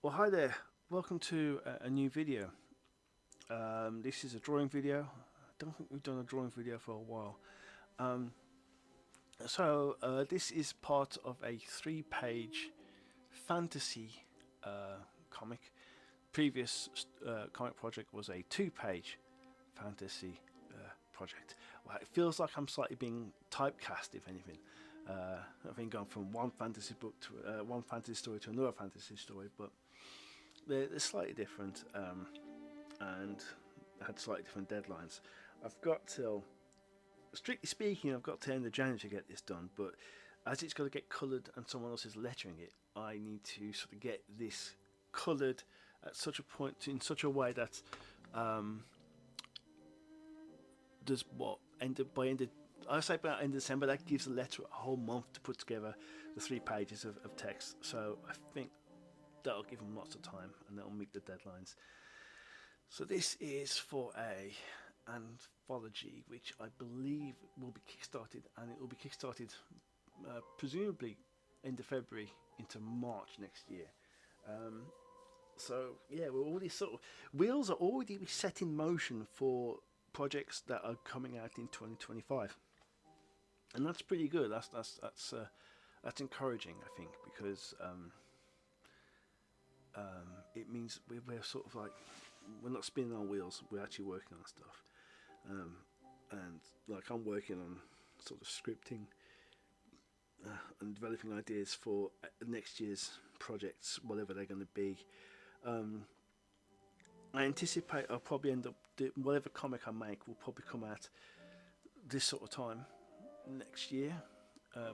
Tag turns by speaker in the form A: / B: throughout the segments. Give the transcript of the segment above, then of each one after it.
A: Well, hi there. Welcome to a new video. This is a drawing video. I don't think we've done a drawing video for a while. Um, this is part of a three-page fantasy comic. Previous comic project was a two-page fantasy project. Well, it feels like I'm slightly being typecast, if anything. I've been going from one fantasy book to one fantasy story to another fantasy story, but they're slightly different and had slightly different deadlines. I've got till, strictly speaking, I've got to end of January to get this done, but as it's got to get coloured and someone else is lettering it, I need to sort of get this coloured at such a point, in such a way that does what ended by end of, I say by end of December, that gives the letter a whole month to put together the 3 pages of text. So I think that'll give them lots of time and that'll meet the deadlines. So this is for a anthology which I believe will be kickstarted, and it will be kickstarted presumably end of February into March next year. So yeah, we're already sort of, wheels are already set in motion for projects that are coming out in 2025, and that's pretty good. That's encouraging, I think, because it means we're sort of like, we're not spinning our wheels. We're actually working on stuff, and like I'm working on sort of scripting and developing ideas for next year's projects, whatever they're going to be. I anticipate I'll probably end up whatever comic I make will probably come out this sort of time next year,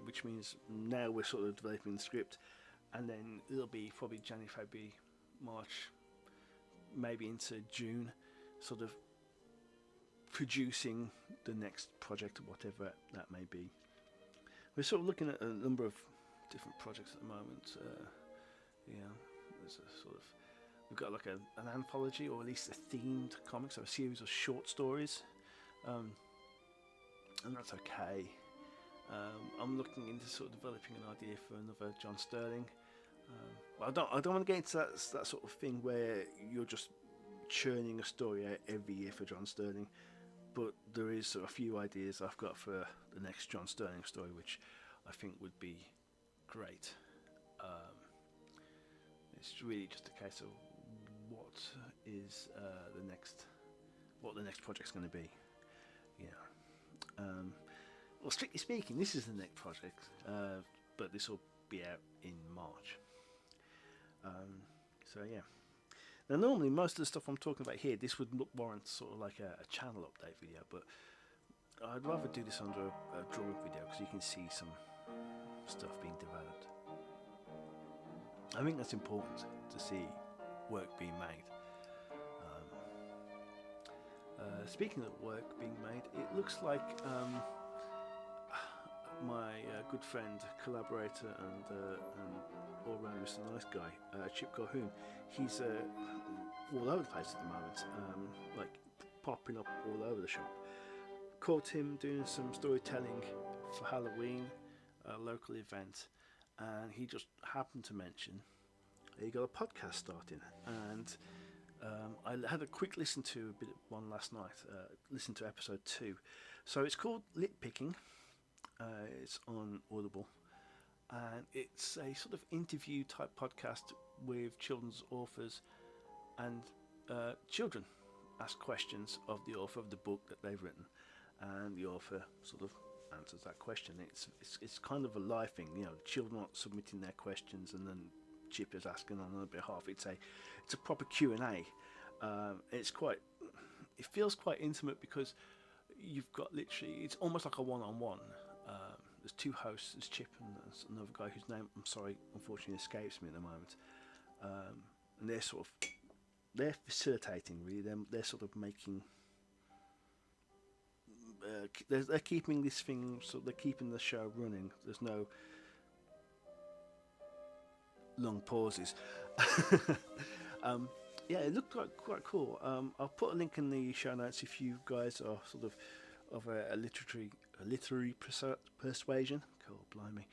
A: which means now we're sort of developing the script, and then it'll be probably January, February, March, maybe into June, sort of producing the next project, whatever that may be. We're sort of looking at a number of different projects at the moment. There's a sort of, we've got like an anthology, or at least a themed comic, so a series of short stories, and that's okay. I'm looking into sort of developing an idea for another John Sterling. I don't want to get into that sort of thing where you're just churning a story out every year for John Sterling. But there is a few ideas I've got for the next John Sterling story, which I think would be great. It's really just a case of what is what the next project's going to be. Yeah. Well, strictly speaking, this is the next project, but this will be out in March. So yeah. Now, normally most of the stuff I'm talking about here, this would warrant sort of like a channel update video, but I'd rather do this under a drawing video because you can see some stuff being developed. I think that's important to see work being made. Speaking of work being made, it looks like my good friend, collaborator, and all-round Mr. Nice Guy, Chip Calhoun, he's all over the place at the moment, like popping up all over the shop. Caught him doing some storytelling for Halloween, a local event, and he just happened to mention he got a podcast starting, and I had a quick listen to a bit of one last night. Listened to episode 2. So it's called Lit Picking. It's on Audible, and it's a sort of interview type podcast with children's authors, and children ask questions of the author of the book that they've written, and the author sort of answers that question. It's kind of a live thing, you know. Children are submitting their questions, and then Chip is asking on their behalf. It's a proper Q&A. It feels quite intimate because you've got literally, it's almost like a one-on-one. There's 2 hosts, there's Chip and there's another guy whose name, I'm sorry, unfortunately escapes me at the moment. And they're facilitating, really. They're sort of making, they're keeping this thing, so they're keeping the show running. There's no long pauses. Yeah, it looked quite cool. I'll put a link in the show notes if you guys are sort of a literary persuasion. Cool, blimey,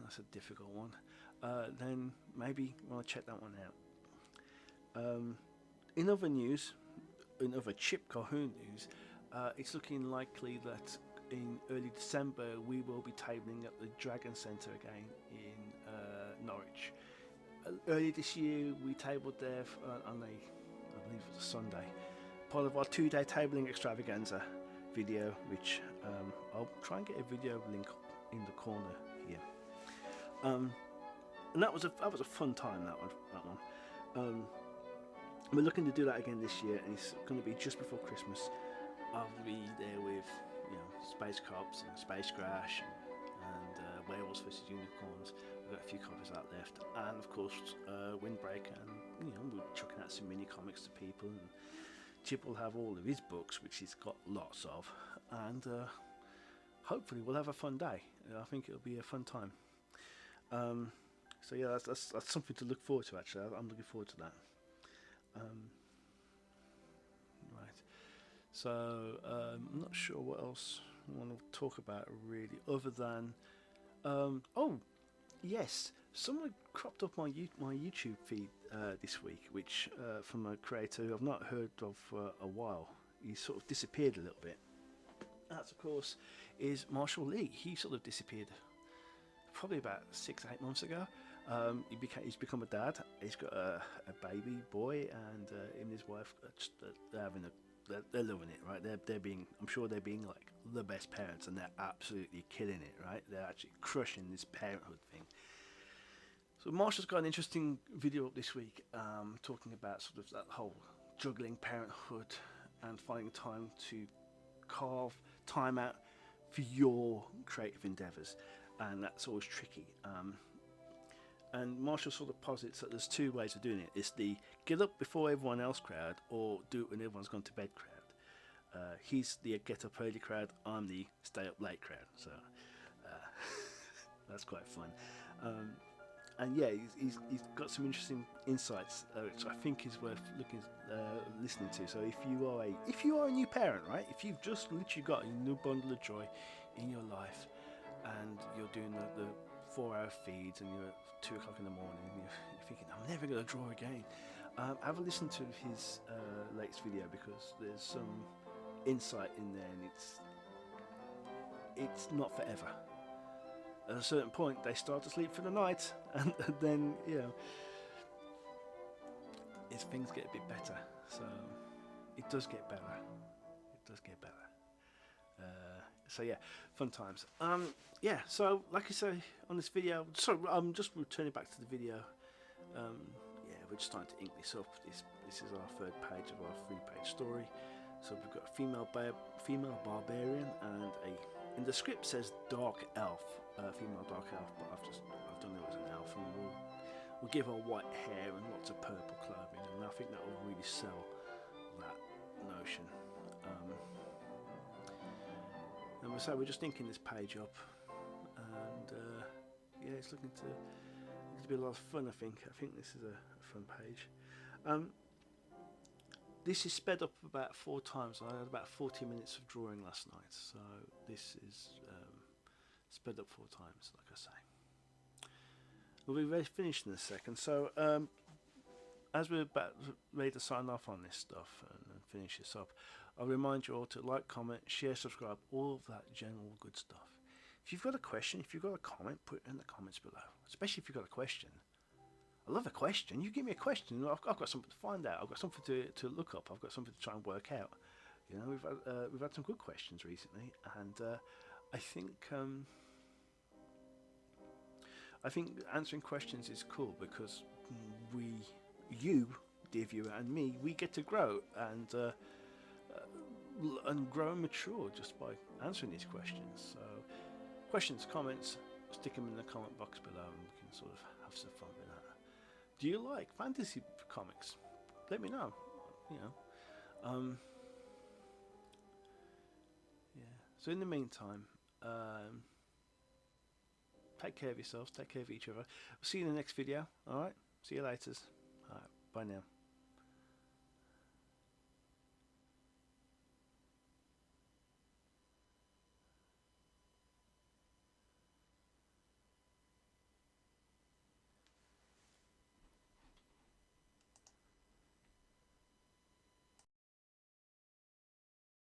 A: that's a difficult one. then maybe want to check that one out. In other news, in other Chip Calhoun news, it's looking likely that in early December we will be tabling at the Dragon Centre again in Norwich. Earlier this year we tabled there on I believe it was a Sunday, part of our 2-day tabling extravaganza video, which I'll try and get a video link in the corner here. And that was a fun time, that one. We're looking to do that again this year, and it's going to be just before Christmas. I'll be there with Space Cops and Space Crash and Werewolves vs Unicorns. We've got a few copies out left, and of course Windbreaker, and we're chucking out some mini comics to people, and Chip will have all of his books, which he's got lots of, and hopefully we'll have a fun day. I think it'll be a fun time. So yeah, that's something to look forward to. Actually, I'm looking forward to that. Right. So I'm not sure what else I want to talk about really, other than oh yes, someone cropped up my YouTube feed this week, which from a creator who I've not heard of for a while. He sort of disappeared a little bit. That, of course, is Marshall Lee. He sort of disappeared probably about 6 or 8 months ago. He's become a dad. He's got a baby boy, and him and his wife they're loving it, right? They're being, I'm sure they're being like the best parents, and they're absolutely killing it, right? They're actually crushing this parenthood thing. So Marshall's got an interesting video up this week, talking about sort of that whole juggling parenthood and finding time to carve time out for your creative endeavours, and that's always tricky. And Marshall sort of posits that there's 2 ways of doing it. It's the get up before everyone else crowd, or do it when everyone's gone to bed crowd. He's the get up early crowd, I'm the stay up late crowd. So that's quite fun. And yeah, he's got some interesting insights, which I think is worth listening to. So if you are a new parent, right? If you've just literally got a new bundle of joy in your life, and you're doing the 4-hour feeds, and you're at 2 o'clock in the morning, and you're thinking, I'm never going to draw again. Have a listen to his latest video, because there's some insight in there, and it's not forever. At a certain point, they start to sleep for the night, and then things get a bit better. So it does get better. It does get better. So yeah, fun times. Yeah. So like I say on this video, so I'm just returning back to the video. Yeah, we're just starting to ink this up. This is our 3rd page of our 3-page story. So we've got a female barbarian, and the script says dark elf, female dark elf, but I've done it as an elf, and we'll give her white hair and lots of purple clothing, and I think that will really sell that notion. And so we're just inking this page up, and yeah, it's looking to be a lot of fun. I think this is a fun page. This is sped up about 4 times. I had about 40 minutes of drawing last night, so this is sped up 4 times, like I say. We'll be very finished in a second. So as we're about ready to sign off on this stuff and finish this up, I'll remind you all to like, comment, share, subscribe, all of that general good stuff. If you've got a question, if you've got a comment, put it in the comments below. Especially if you've got a question. I love a question. You give me a question, I've got something to find out. I've got something to look up. I've got something to try and work out. You know, we've had some good questions recently, and I think answering questions is cool, because you, dear viewer, and me, we get to grow and grow and mature just by answering these questions. So, questions, comments, stick them in the comment box below, and we can sort of have some fun with that. Do you like fantasy comics? Let me know. You know. Yeah. So in the meantime, take care of yourselves. Take care of each other. We'll see you in the next video. All right. See you later. All right. Bye now.